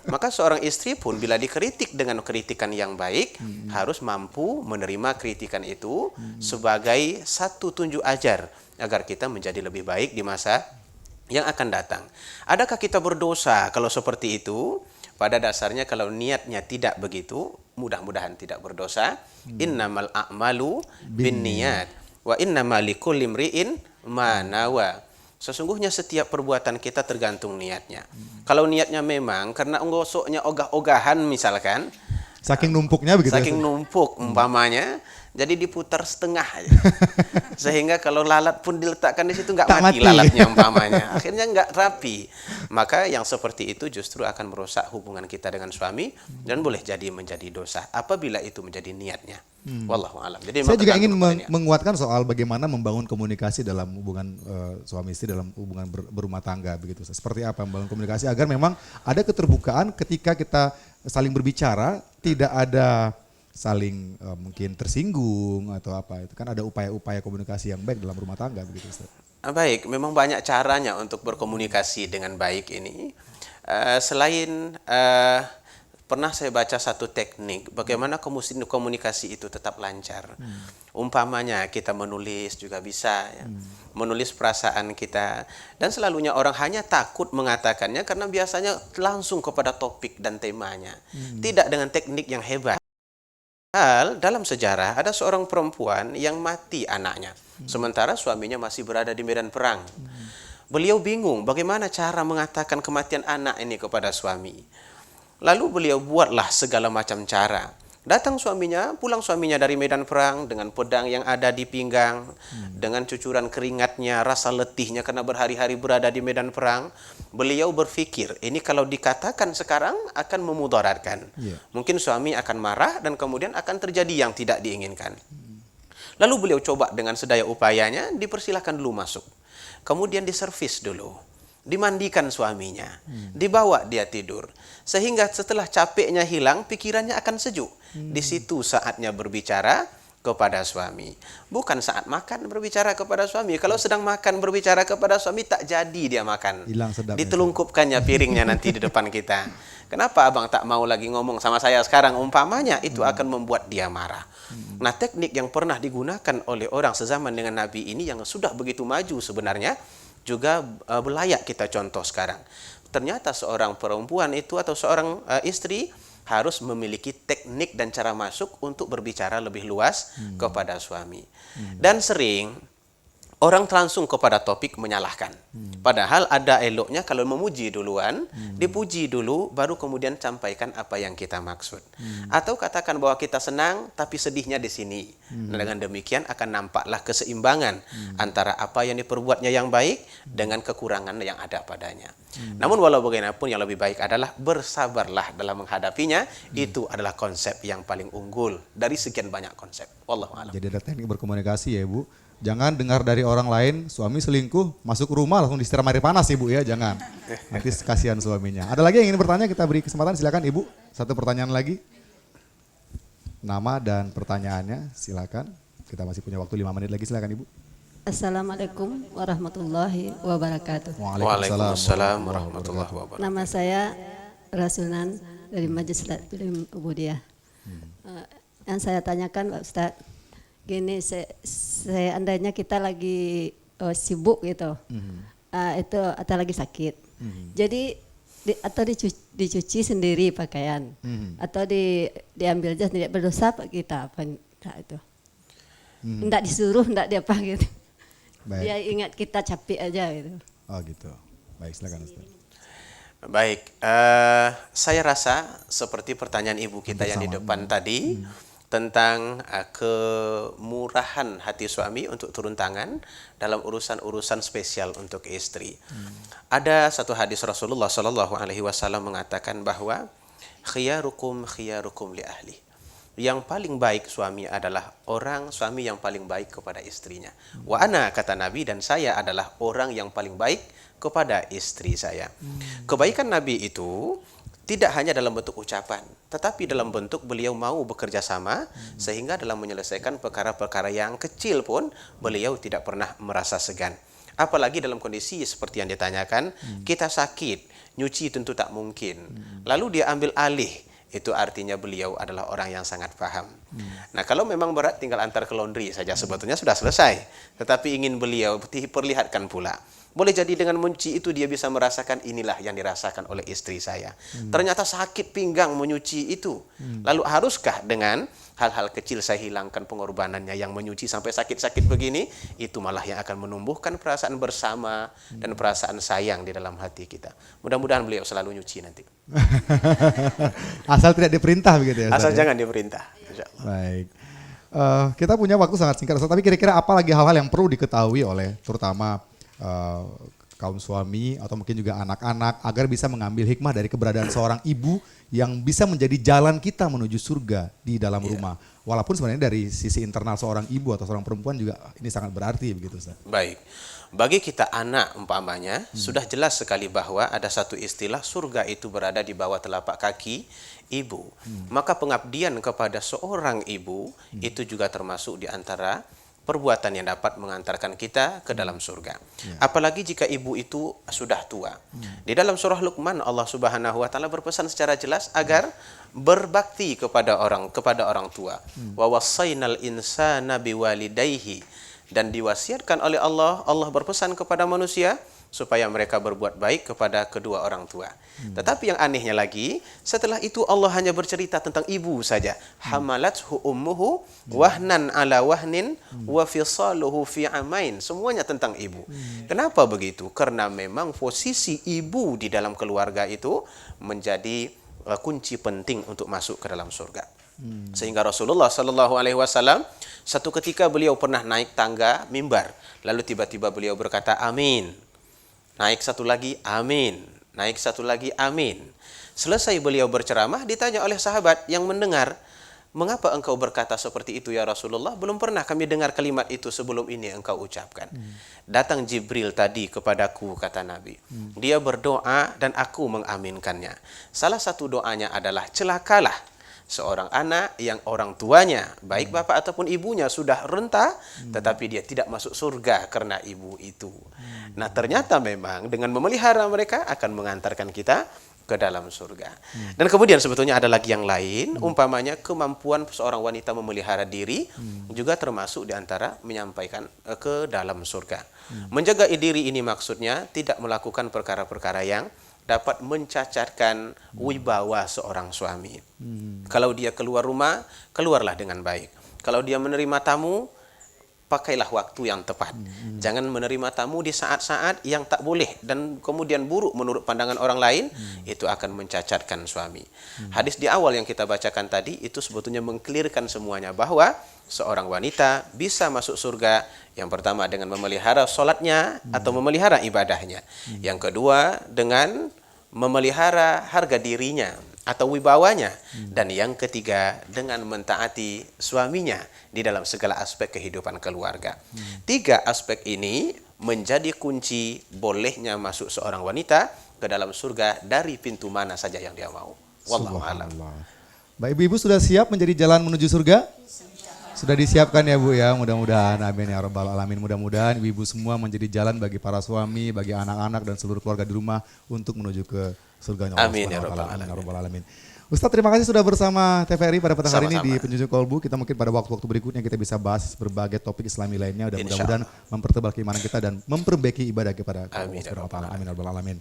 Speaker 4: Maka seorang istri pun bila dikritik dengan kritikan yang baik, harus mampu menerima kritikan itu sebagai satu tunjuk ajar, agar kita menjadi lebih baik di masa yang akan datang. Adakah kita berdosa kalau seperti itu? Pada dasarnya kalau niatnya tidak begitu, mudah-mudahan tidak berdosa. Innamal a'malu binniyat wa innamal likulli imri'in ma nawa. Sesungguhnya setiap perbuatan kita tergantung niatnya. Kalau niatnya memang karena nggosoknya ogah-ogahan misalkan,
Speaker 1: Saking numpuknya begitu.
Speaker 4: saking numpuk umpamanya, jadi diputar setengah aja. Sehingga kalau lalat pun diletakkan di situ nggak mati lalatnya umpamanya. Akhirnya nggak rapi. Maka yang seperti itu justru akan merusak hubungan kita dengan suami dan boleh jadi menjadi dosa apabila itu menjadi niatnya. Wallahu a'lam. Jadi
Speaker 1: Saya juga ingin menguatkan soal bagaimana membangun komunikasi dalam hubungan suami istri dalam hubungan berumah tangga begitu. Seperti apa membangun komunikasi agar memang ada keterbukaan ketika kita saling berbicara, tidak ada saling mungkin tersinggung atau apa. Itu kan ada upaya-upaya komunikasi yang baik dalam rumah tangga begitu Ustaz.
Speaker 4: Baik, memang banyak caranya untuk berkomunikasi dengan baik ini. Selain pernah saya baca satu teknik bagaimana komunikasi itu tetap lancar. Umpamanya kita menulis juga bisa, ya. Menulis perasaan kita. Dan selalunya orang hanya takut mengatakannya karena biasanya langsung kepada topik dan temanya. Tidak dengan teknik yang hebat. Dalam sejarah ada seorang perempuan yang mati anaknya. Sementara suaminya masih berada di medan perang. Beliau bingung bagaimana cara mengatakan kematian anak ini kepada suami. Lalu beliau buatlah segala macam cara. Datang suaminya, pulang suaminya dari medan perang dengan pedang yang ada di pinggang, dengan cucuran keringatnya, rasa letihnya karena berhari-hari berada di medan perang. Beliau berpikir, ini kalau dikatakan sekarang akan memudaratkan. Mungkin suami akan marah dan kemudian akan terjadi yang tidak diinginkan. Lalu beliau coba dengan sedaya upayanya, dipersilahkan dulu masuk. Kemudian diservis dulu. Dimandikan suaminya, dibawa dia tidur. Sehingga setelah capeknya hilang, pikirannya akan sejuk. Di situ saatnya berbicara kepada suami. Bukan saat makan berbicara kepada suami. Kalau sedang makan berbicara kepada suami, tak jadi dia makan.
Speaker 1: Hilang sedapnya.
Speaker 4: Ditelungkupkannya piringnya nanti di depan kita. Kenapa abang tak mau lagi ngomong sama saya sekarang? Umpamanya itu akan membuat dia marah. Nah, teknik yang pernah digunakan oleh orang sezaman dengan Nabi ini yang sudah begitu maju sebenarnya, juga layak kita contoh sekarang. Ternyata seorang perempuan itu atau seorang istri harus memiliki teknik dan cara masuk untuk berbicara lebih luas kepada suami. Dan sering orang langsung kepada topik menyalahkan. Padahal ada eloknya kalau memuji duluan, dipuji dulu, baru kemudian sampaikan apa yang kita maksud. Atau katakan bahwa kita senang, tapi sedihnya di sini. Nah, dengan demikian akan nampaklah keseimbangan antara apa yang diperbuatnya yang baik dengan kekurangan yang ada padanya. Namun walau bagaimanapun yang lebih baik adalah bersabarlah dalam menghadapinya. Itu adalah konsep yang paling unggul dari sekian banyak konsep. Wallahu a'lam.
Speaker 1: Jadi ada teknik berkomunikasi ya Ibu. Jangan dengar dari orang lain suami selingkuh masuk rumah langsung disiram air panas Ibu ya, jangan. Nanti kasihan suaminya. Ada lagi yang ingin bertanya, kita beri kesempatan, silakan Ibu. Satu pertanyaan lagi. Nama dan pertanyaannya silakan. Kita masih punya waktu 5 menit lagi, silakan Ibu.
Speaker 6: Assalamualaikum warahmatullahi wabarakatuh.
Speaker 4: Waalaikumsalam warahmatullahi wabarakatuh.
Speaker 6: Nama saya Rasunan dari Majelis Taklim Ubudiyah. Yang saya tanyakan Pak Ustadz, gini, seandainya kita lagi sibuk gitu, itu atau lagi sakit, jadi atau dicuci sendiri pakaian, atau diambil jas, tidak berdosa Pak kita apa enggak itu? Enggak disuruh, enggak diapa gitu.
Speaker 1: Baik.
Speaker 6: Dia ingat kita capek aja gitu.
Speaker 1: Oh gitu. Baik, silakan Ustaz.
Speaker 4: Baik, saya rasa seperti pertanyaan ibu kita yang di depan tadi tentang kemurahan hati suami untuk turun tangan dalam urusan-urusan spesial untuk istri. Ada satu hadis Rasulullah Shallallahu Alaihi Wasallam mengatakan bahwa khiyarukum li ahli. Yang paling baik suami adalah suami yang paling baik kepada istrinya. Wa ana, kata Nabi, dan saya adalah orang yang paling baik kepada istri saya. Kebaikan Nabi itu tidak hanya dalam bentuk ucapan, tetapi dalam bentuk beliau mau bekerja sama, sehingga dalam menyelesaikan perkara-perkara yang kecil pun beliau tidak pernah merasa segan. Apalagi dalam kondisi seperti yang ditanyakan, kita sakit, nyuci tentu tak mungkin. Lalu dia ambil alih, itu artinya beliau adalah orang yang sangat paham. Nah, kalau memang berat tinggal antar ke laundry saja sebetulnya sudah selesai. Tetapi ingin beliau perlihatkan pula, boleh jadi dengan mencuci itu dia bisa merasakan inilah yang dirasakan oleh istri saya. Ternyata sakit pinggang menyuci itu. Lalu haruskah dengan hal-hal kecil saya hilangkan pengorbanannya yang menyuci sampai sakit-sakit begini? Itu malah yang akan menumbuhkan perasaan bersama dan perasaan sayang di dalam hati kita. Mudah-mudahan beliau selalu nyuci nanti.
Speaker 1: Asal tidak diperintah begitu ya Ustaz?
Speaker 4: Asal jangan diperintah. Insyaallah.
Speaker 1: Baik. Kita punya waktu sangat singkat Ustaz, tapi kira-kira apa lagi hal-hal yang perlu diketahui oleh terutama kaum suami atau mungkin juga anak-anak agar bisa mengambil hikmah dari keberadaan seorang ibu yang bisa menjadi jalan kita menuju surga di dalam rumah. Walaupun sebenarnya dari sisi internal seorang ibu atau seorang perempuan juga ini sangat berarti begitu Ustaz.
Speaker 4: Baik. Bagi kita anak umpamanya, sudah jelas sekali bahwa ada satu istilah surga itu berada di bawah telapak kaki ibu. Maka pengabdian kepada seorang ibu itu juga termasuk di antara perbuatan yang dapat mengantarkan kita ke dalam surga. Apalagi jika ibu itu sudah tua. Di dalam surah Luqman Allah Subhanahu wa taala berpesan secara jelas agar berbakti kepada orang tua. Wa wassaynal insana biwalidayhi, dan diwasiatkan oleh Allah berpesan kepada manusia supaya mereka berbuat baik kepada kedua orang tua. Tetapi yang anehnya lagi, setelah itu Allah hanya bercerita tentang ibu saja. Hamalathu ummuhu wahnan ala wahnin wa fisaluhu fi amain. Semuanya tentang ibu. Kenapa begitu? Karena memang posisi ibu di dalam keluarga itu menjadi kunci penting untuk masuk ke dalam surga. Sehingga Rasulullah Shallallahu Alaihi Wasallam satu ketika beliau pernah naik tangga mimbar, lalu tiba-tiba beliau berkata amin. Naik satu lagi, amin. Naik satu lagi, amin. Selesai beliau berceramah, ditanya oleh sahabat yang mendengar, mengapa engkau berkata seperti itu ya Rasulullah? Belum pernah kami dengar kalimat itu sebelum ini engkau ucapkan. Datang Jibril tadi kepadaku, kata Nabi. Dia berdoa dan aku mengaminkannya. Salah satu doanya adalah celakalah seorang anak yang orang tuanya, baik bapak ataupun ibunya sudah renta, tetapi dia tidak masuk surga karena ibu itu. Nah, ternyata memang dengan memelihara mereka akan mengantarkan kita ke dalam surga. Dan kemudian sebetulnya ada lagi yang lain, umpamanya kemampuan seorang wanita memelihara diri juga termasuk diantara menyampaikan ke dalam surga. Menjaga diri ini maksudnya tidak melakukan perkara-perkara yang dapat mencacatkan wibawa seorang suami. Kalau dia keluar rumah, keluarlah dengan baik. Kalau dia menerima tamu, pakailah waktu yang tepat. Jangan menerima tamu di saat-saat yang tak boleh dan kemudian buruk menurut pandangan orang lain, itu akan mencacatkan suami. Hadis di awal yang kita bacakan tadi itu sebetulnya mengklirkan semuanya, bahwa seorang wanita bisa masuk surga yang pertama dengan memelihara sholatnya atau memelihara ibadahnya. Yang kedua dengan memelihara harga dirinya atau wibawanya, dan yang ketiga dengan mentaati suaminya di dalam segala aspek kehidupan keluarga. 3 aspek ini menjadi kunci bolehnya masuk seorang wanita ke dalam surga dari pintu mana saja yang dia mau. Wallahu a'lam.
Speaker 1: Baik ibu-ibu sudah siap menjadi jalan menuju surga? Sudah disiapkan ya Bu ya, mudah-mudahan amin ya rabbal alamin. Mudah-mudahan ibu-ibu semua menjadi jalan bagi para suami, bagi anak-anak dan seluruh keluarga di rumah untuk menuju ke surganya Allah
Speaker 4: Amin ya
Speaker 1: Subhanahu wa taala.
Speaker 4: rabbal alamin.
Speaker 1: Ustadz, terima kasih sudah bersama TVRI pada petang hari ini
Speaker 4: Sama-sama.
Speaker 1: di Penjunjung Kolbu. Kita mungkin pada waktu-waktu berikutnya kita bisa bahas berbagai topik Islami lainnya dan
Speaker 4: Insya
Speaker 1: mudah-mudahan mempertebal keimanan kita dan memperbaiki ibadah kepada Allah
Speaker 4: Amin ya
Speaker 1: Subhanahu wa taala.
Speaker 4: rabbal
Speaker 1: Amin ya rabbal alamin.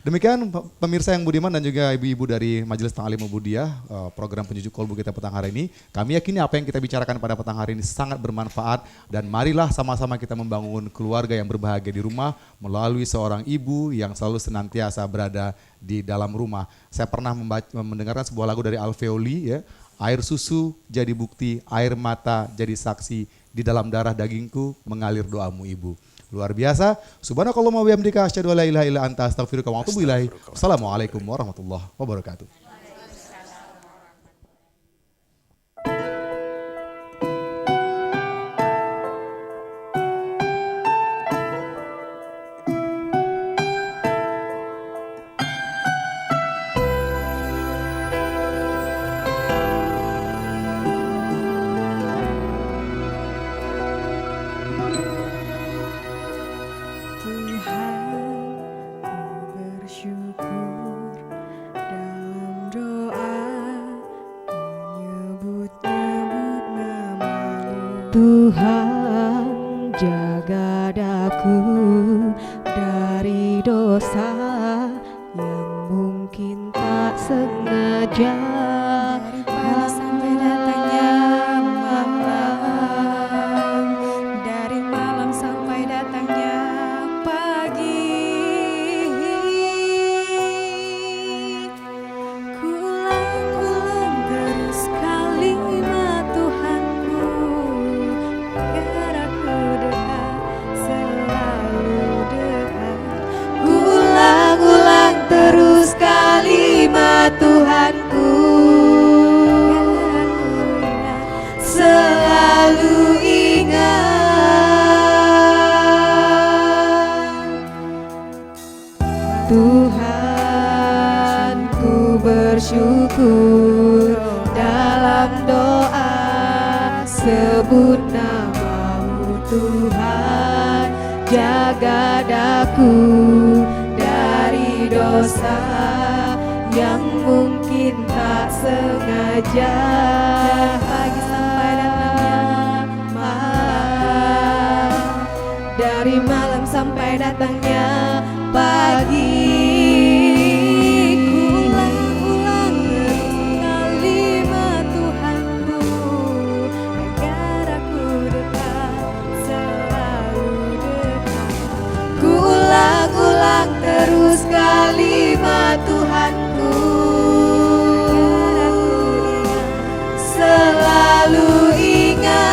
Speaker 1: Demikian pemirsa yang budiman dan juga ibu-ibu dari Majelis Ta'lim Ubudiyah, program Penjunjung Kolbu kita petang hari ini. Kami yakini apa yang kita bicarakan pada petang hari ini sangat bermanfaat, dan marilah sama-sama kita membangun keluarga yang berbahagia di rumah melalui seorang ibu yang selalu senantiasa berada di dalam rumah. Saya pernah mendengarkan sebuah lagu dari Alveoli ya, air susu jadi bukti, air mata jadi saksi, di dalam darah dagingku mengalir doamu ibu. Luar biasa. Subhanakallahumma wa bihamdika asyhadu an la ilaha illa anta astaghfiruka wa atubu ilaik. Assalamualaikum warahmatullahi wabarakatuh.
Speaker 7: Tuhan, jaga daku dari dosa yang mungkin tak sengaja. Dari sampai datangnya malam, dari malam sampai datangnya pagi. Kulang-ulang terus kalimat Tuhanku, agar aku dekat, selalu dekat. Ulang-ulang terus kalimat Tuhanku, agar aku ingat, selalu ingat. Tuhan, ku bersyukur dalam doa, sebut namamu Tuhan, jaga daku dari dosa yang mungkin tak sengaja. Pagi sampai datangnya malam, dari malam sampai datangnya pagi. Ulang-ulang terus kalimat Tuhanku, agar aku dekat, selalu dekat. Ulang-ulang terus kalimat Tuhanku, agar aku ingat, selalu ingat.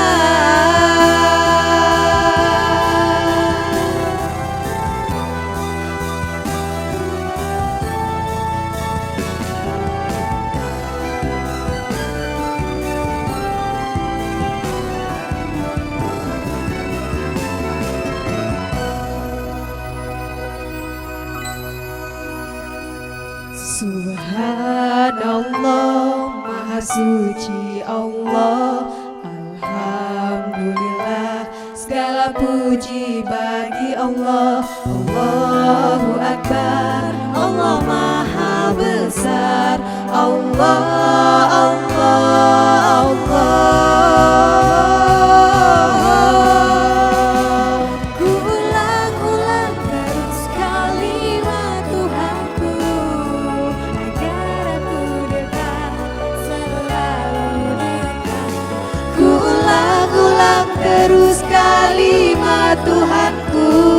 Speaker 7: Subhanallah, Maha Suci Allah, Alhamdulillah, segala puji bagi Allah. Allahu Akbar, Allah Maha Besar, Allah, Allah, Allah. Ku ulang-ulang terus kalimat Tuhanku, agar aku dekat, selalu dekat. Ku ulang-ulang terus kalimat Tuhanku.